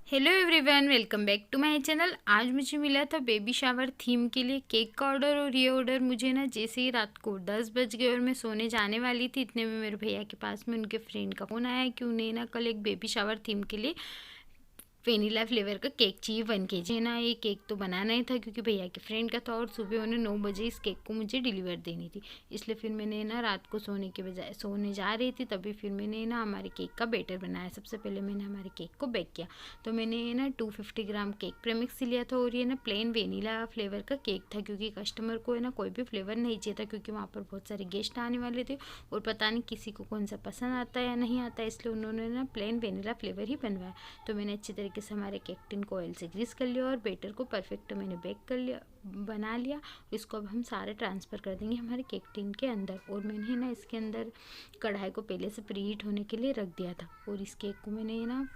Hello everyone, welcome back to my channel. आज मुझे मिला था बेबी शावर थीम के लिए केक का ऑर्डर। और ये ऑर्डर मुझे ना जैसे ही रात को 10 बज गए और मैं सोने जाने वाली थी, इतने में मेरे भैया के पास में उनके फ्रेंड का फ़ोन आया कि उन्हें ना कल एक बेबी शावर थीम के लिए वेनिला फ्लेवर का केक चाहिए 1 kg। है ना, ये केक तो बनाना ही था क्योंकि भैया के फ्रेंड का था और सुबह उन्हें 9 बजे इस केक को मुझे डिलीवर देनी थी। इसलिए फिर मैंने ना रात को सोने के बजाय सोने जा रही थी, तभी फिर मैंने ना हमारे केक का बैटर बनाया। सबसे पहले मैंने हमारे केक को बेक किया। तो मैंने ना 250 ग्राम केक प्रेमिक्स लिया था और ये ना प्लेन वेनिला फ्लेवर का केक था क्योंकि कस्टमर को है ना कोई भी फ्लेवर नहीं चाहिए था क्योंकि वहाँ पर बहुत सारे गेस्ट आने वाले थे और पता नहीं किसी को कौन सा पसंद आता है या नहीं आता है, इसलिए उन्होंने ना प्लेन वेनिला फ्लेवर ही बनवाया। तो मैंने अच्छी तरीके से हमारे केक टिन को ऑयल से ग्रीस कर लिया और बेटर को परफेक्ट मैंने बेक कर लिया, बना लिया। इसको अब हम सारे ट्रांसफ़र कर देंगे हमारे केक टिन के अंदर। और मैंने ना इसके अंदर कढ़ाई को पहले से प्रीहीट होने के लिए रख दिया था और इस केक को मैंने ना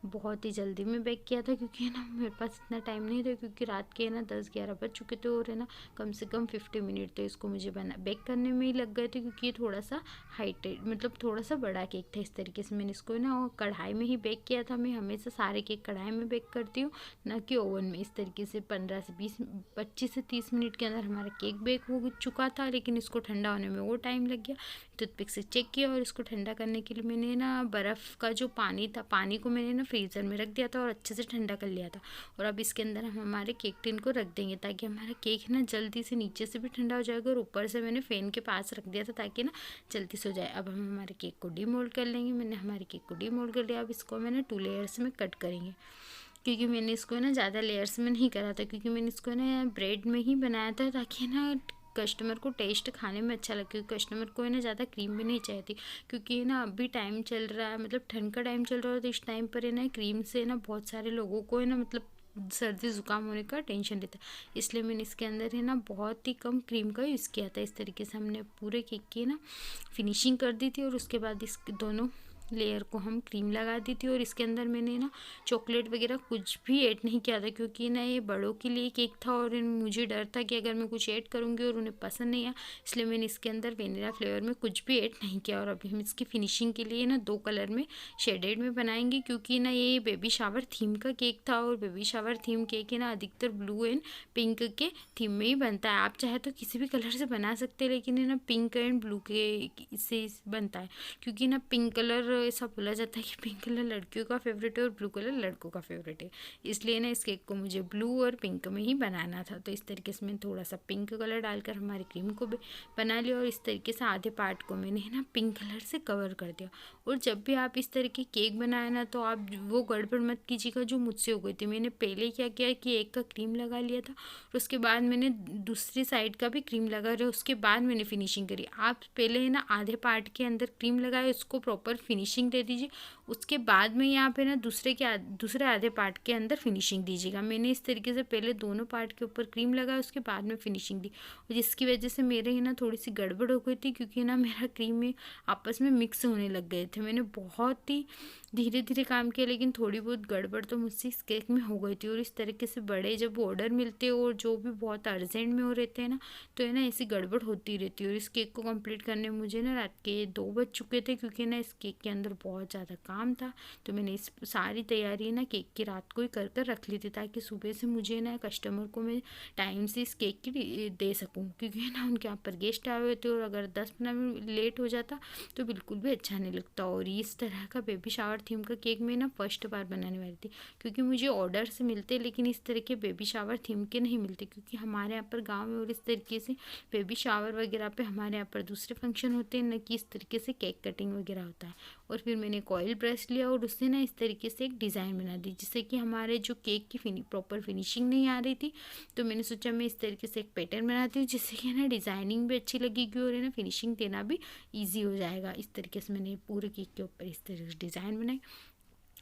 बहुत ही जल्दी में बेक किया था क्योंकि है ना मेरे पास इतना टाइम नहीं था क्योंकि रात के है ना 10-11 बज चुके थे और है ना कम से कम 50 मिनट तो इसको मुझे बना बेक करने में ही लग गए थे क्योंकि ये थोड़ा सा हाइटेड मतलब थोड़ा सा बड़ा केक था। इस तरीके से मैंने इसको ना कढ़ाई में ही बेक किया था। मैं हमेशा सारे केक कढ़ाई में बेक करती हूँ, ना कि ओवन में। इस तरीके से 15 से 20 25 से 30 मिनट के अंदर हमारा केक बेक हो चुका था, लेकिन इसको ठंडा होने में वो टाइम लग गया। टूथपिक से चेक किया और इसको ठंडा करने के लिए मैंने ना बर्फ़ का जो पानी था, पानी को मैंने ना फ्रीज़र में रख दिया था और अच्छे से ठंडा कर लिया था। और अब इसके अंदर हम हमारे केक टिन को रख देंगे ताकि हमारा केक ना जल्दी से नीचे से भी ठंडा हो जाएगा और ऊपर से मैंने फ़ैन के पास रख दिया था ताकि ना जल्दी से हो जाए। अब हम हमारे केक को डीमोल्ड कर लेंगे। मैंने हमारे केक को डीमोल्ड कर लिया। अब इसको मैंने 2 लेयर्स में कट करेंगे क्योंकि मैंने इसको ना ज़्यादा लेयर्स में नहीं करा था क्योंकि मैंने इसको ना ब्रेड में ही बनाया था ताकि ना कस्टमर को टेस्ट खाने में अच्छा लगे। क्योंकि कस्टमर को है ना ज़्यादा क्रीम भी नहीं चाहिए, क्योंकि ना अभी टाइम चल रहा है, मतलब ठंड का टाइम चल रहा है तो इस टाइम पर है ना क्रीम से ना बहुत सारे लोगों को है ना मतलब सर्दी ज़ुकाम होने का टेंशन रहता है। इसलिए मैंने इसके अंदर है ना बहुत ही कम क्रीम का यूज़ किया था। इस तरीके से हमने पूरे केक की ना फिनिशिंग कर दी थी और उसके बाद इस दोनों लेयर को हम क्रीम लगा दी थी। और इसके अंदर मैंने ना चॉकलेट वगैरह कुछ भी ऐड नहीं किया था क्योंकि ना ये बड़ों के लिए केक था और मुझे डर था कि अगर मैं कुछ ऐड करूँगी और उन्हें पसंद नहीं आया, इसलिए मैंने इसके अंदर वेनिला फ्लेवर में कुछ भी ऐड नहीं किया। और अभी हम इसकी फिनिशिंग के लिए ना 2 कलर में शेडेड में बनाएंगे क्योंकि ना ये बेबी शावर थीम का केक था और बेबी शावर थीम केक है ना अधिकतर ब्लू एंड पिंक के थीम में ही बनता है। आप चाहे तो किसी भी कलर से बना सकते हैं, लेकिन है ना पिंक एंड ब्लू के से बनता है क्योंकि ना पिंक कलर ऐसा बोला जाता है कि पिंक कलर लड़कियों का फेवरेट है और ब्लू कलर लड़कों का फेवरेट है। इसलिए ना इस केक को मुझे ब्लू और पिंक में ही बनाना था। तो इस तरीके से मैंने थोड़ा सा पिंक कलर डालकर हमारी क्रीम को बना लिया और इस तरीके से आधे पार्ट को मैंने ना पिंक कलर से कवर कर दिया। और जब भी आप इस तरीके केक बनाए ना तो आप वो गड़बड़ मत कीजिएगा जो मुझसे हो गई थी। मैंने पहले क्या किया कि एक का क्रीम लगा लिया था और उसके बाद मैंने दूसरी साइड का भी क्रीम लगा रहा, उसके बाद मैंने फिनिशिंग करी। आप पहले है ना आधे पार्ट के अंदर क्रीम लगाए, उसको प्रॉपर फिनिशिंग दे दीजिए, उसके बाद में यहाँ पे ना दूसरे आधे पार्ट के अंदर फिनिशिंग दीजिएगा। मैंने इस तरीके से पहले दोनों पार्ट के ऊपर क्रीम लगाया, उसके बाद में फिनिशिंग दी और जिसकी वजह से मेरे ही ना थोड़ी सी गड़बड़ हो गई थी क्योंकि ना मेरा क्रीम में आपस में मिक्स होने लग गए थे। मैंने बहुत ही धीरे धीरे काम किया लेकिन थोड़ी बहुत गड़बड़ तो मुझसे इस केक में हो गई थी। और इस तरीके से बड़े जब ऑर्डर मिलते हैं और जो भी बहुत अर्जेंट में हो रहते हैं ना तो है ना ऐसी गड़बड़ होती रहती है। और इस केक को कंप्लीट करने में मुझे ना रात के 2 बज चुके थे क्योंकि ना इस केक के अंदर बहुत ज़्यादा काम था। तो मैंने इस सारी तैयारी ना केक की रात को ही कर कर रख ली थी ताकि सुबह से मुझे ना कस्टमर को मैं टाइम से इस केक की दे सकूँ क्योंकि ना उनके यहाँ पर गेस्ट आए हुए थे और अगर 10-15 मिनट लेट हो जाता तो बिल्कुल भी अच्छा नहीं लगता। और इस तरह का बेबी शावर थीम का केक मैं ना फर्स्ट बार बनाने वाली थी क्योंकि मुझे ऑर्डर से मिलते लेकिन इस तरह के बेबी शावर थीम के नहीं मिलते क्योंकि हमारे यहाँ पर गाँव में और इस तरीके से बेबी शावर वगैरह पे हमारे यहाँ पर दूसरे फंक्शन होते हैं, न कि इस तरीके से केक कटिंग वगैरह होता है। और फिर मैंने कॉयल ब्रश लिया और उससे ना इस तरीके से एक डिज़ाइन बना दी जिससे कि हमारे जो केक की प्रॉपर फिनिशिंग नहीं आ रही थी, तो मैंने सोचा मैं इस तरीके से एक पैटर्न बनाती हूँ जिससे कि ना डिज़ाइनिंग भी अच्छी लगेगी और है ना फिनिशिंग देना भी ईजी हो जाएगा। इस तरीके से मैंने पूरे केक के ऊपर इस तरीके से डिज़ाइन बनाई।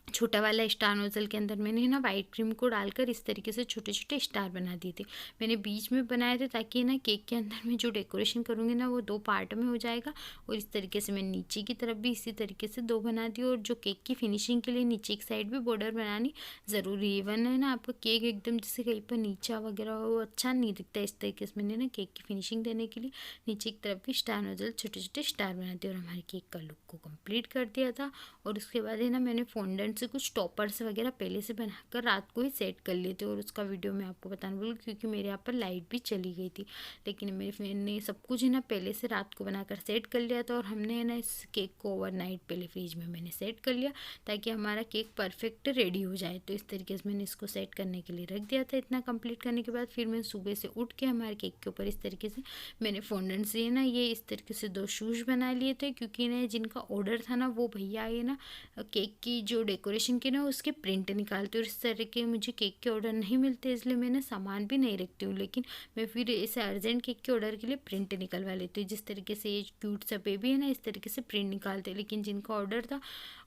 छोटा वाला स्टार नोजल के अंदर मैंने ना वाइट क्रीम को डालकर इस तरीके से छोटे छोटे स्टार बना दिए थे। मैंने बीच में बनाए थे ताकि ना केक के अंदर मैं जो डेकोरेशन करूँगी ना वो 2 पार्ट में हो जाएगा। और इस तरीके से मैंने नीचे की तरफ भी इसी तरीके से 2 बना दिए और जो केक की फिनिशिंग के लिए नीचे की साइड भी बॉर्डर बनानी ज़रूरी है, वरना है ना आपका केक एकदम जैसे कहीं पर नीचा वगैरह हो अच्छा नहीं दिखता। इस तरीके से मैंने ना केक की फिनिशिंग देने के लिए नीचे की तरफ भी स्टार नोजल छोटे छोटे स्टार बना दिए और हमारे केक का लुक को कम्प्लीट कर दिया था। और उसके बाद है ना मैंने फॉन्डेंट से कुछ टॉपर्स वगैरह पहले से बनाकर रात को ही सेट कर लिए थे, और उसका वीडियो मैं आपको बताने भूल क्योंकि मेरे यहाँ पर लाइट भी चली गई थी। लेकिन मेरी फ्रेंड ने सब कुछ है ना पहले से रात को बनाकर सेट कर लिया था, और हमने है ना इस केक को ओवरनाइट पहले फ्रिज में मैंने सेट कर लिया ताकि हमारा केक परफेक्ट रेडी हो जाए। तो इस तरीके से मैंने इसको सेट करने के लिए रख दिया था। इतना कंप्लीट करने के बाद फिर मैं सुबह से उठ के हमारे केक के ऊपर इस तरीके से मैंने फॉन्डेंट से ना ये इस तरीके से 2 शूज़ बना लिए थे, क्योंकि ना जिनका ऑर्डर था ना वो भैया ये ना केक की जो डेकोरेशन की ना उसके प्रिंट निकालते, और इस तरह के मुझे केक के ऑर्डर नहीं मिलते, इसलिए मैंने सामान भी नहीं रखती हूँ। लेकिन मैं फिर इसे अर्जेंट केक के ऑर्डर के लिए प्रिंट निकलवा लेती हूँ। जिस तरीके से ये क्यूट सा बेबी है ना इस तरीके से प्रिंट निकालते, लेकिन जिनका ऑर्डर था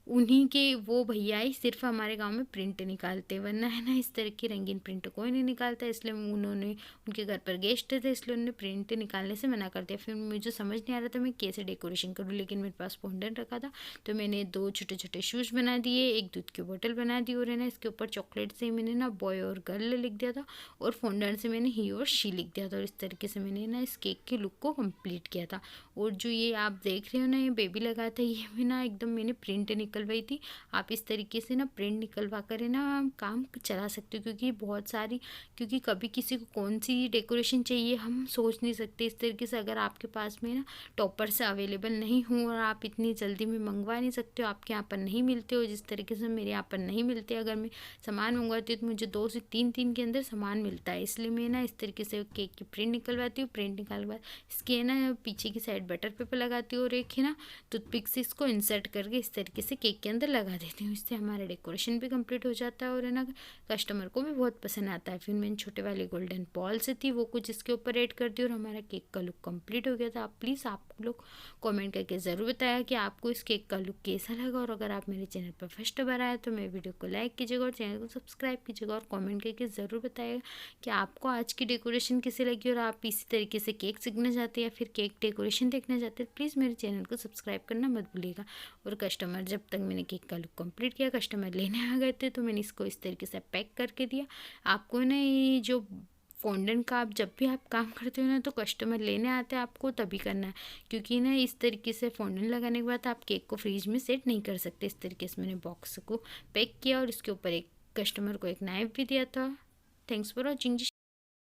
उन्हीं के वो भैया ही सिर्फ हमारे गांव में प्रिंट निकालते, वरना है ना इस तरह की रंगीन प्रिंट कोई नहीं निकालता। इसलिए उन्होंने उनके घर पर गेस्ट थे इसलिए उन्होंने प्रिंट निकालने से मना कर दिया। फिर मुझे समझ नहीं आ रहा था मैं कैसे डेकोरेशन करूँ, लेकिन मेरे पास फॉन्डेंट रखा था तो मैंने 2 छोटे छोटे शूज़ बना दिए, एक दूध की बोतल बना दी, और है ना इसके ऊपर चॉकलेट से मैंने ना बॉय और गर्ल लिख दिया था, और फॉन्डेंट से मैंने ही और शी लिख दिया था। और इस तरीके से मैंने ना इस केक के लुक को कंप्लीट किया था। और जो ये आप देख रहे हो ना ये बेबी लगा था, ये भी ना एकदम मैंने प्रिंट निकलवाई थी। आप इस तरीके से ना प्रिंट निकलवा कर है ना काम चला सकते हो, क्योंकि कभी किसी को कौन सी डेकोरेशन चाहिए हम सोच नहीं सकते। इस तरीके से अगर आपके पास में ना टॉपर से अवेलेबल नहीं हो और आप इतनी जल्दी में मंगवा नहीं सकते हो, आपके यहाँ पर नहीं मिलते हो, जिस तरीके से मेरे यहाँ पर नहीं मिलते, अगर मैं सामान मंगवाती हूँ तो मुझे 2 से 3 दिन के अंदर सामान मिलता है। इसलिए मैं ना इस तरीके से केक की प्रिंट निकलवाती हूँ। प्रिंट निकालने के बाद इसके ना पीछे की साइड बटर पेपर लगाती हूँ, और एक है ना टूथपिक से इसको इंसर्ट करके इस तरीके से केक के अंदर लगा देती हूँ। इससे हमारा डेकोरेशन भी कंप्लीट हो जाता है, और है ना कस्टमर को भी बहुत पसंद आता है। फिर मैंने छोटे वाली गोल्डन बॉल से थी वो कुछ इसके ऊपर ऐड कर दी, और हमारा केक का लुक कंप्लीट हो गया था। आप लोग कमेंट करके ज़रूर बताया कि आपको इस केक का लुक कैसा लगा, और अगर आप मेरे चैनल पर फर्स्ट बार आए तो मेरे वीडियो को लाइक कीजिएगा और चैनल को सब्सक्राइब कीजिएगा, और कमेंट करके ज़रूर बताइएगा कि आपको आज की डेकोरेशन कैसी लगी, और आप इसी तरीके से केक सीखना चाहते हैं या फिर केक डेकोरेशन देखना चाहते हैं, प्लीज़ मेरे चैनल को सब्सक्राइब करना मत भूलिएगा। और कस्टमर जब तक मैंने केक का लुक कंप्लीट किया कस्टमर लेने आ गए थे, तो मैंने इसको इस तरीके से पैक करके दिया। आपको ना ये जो फॉन्डेंट का आप जब भी आप काम करते हो ना तो कस्टमर लेने आते हैं आपको तभी करना है, क्योंकि ना इस तरीके से फॉन्डेंट लगाने के बाद आप केक को फ्रीज में सेट नहीं कर सकते। इस तरीके से मैंने बॉक्स को पैक किया और इसके ऊपर एक कस्टमर को एक नाइफ भी दिया था। Thanks for watching.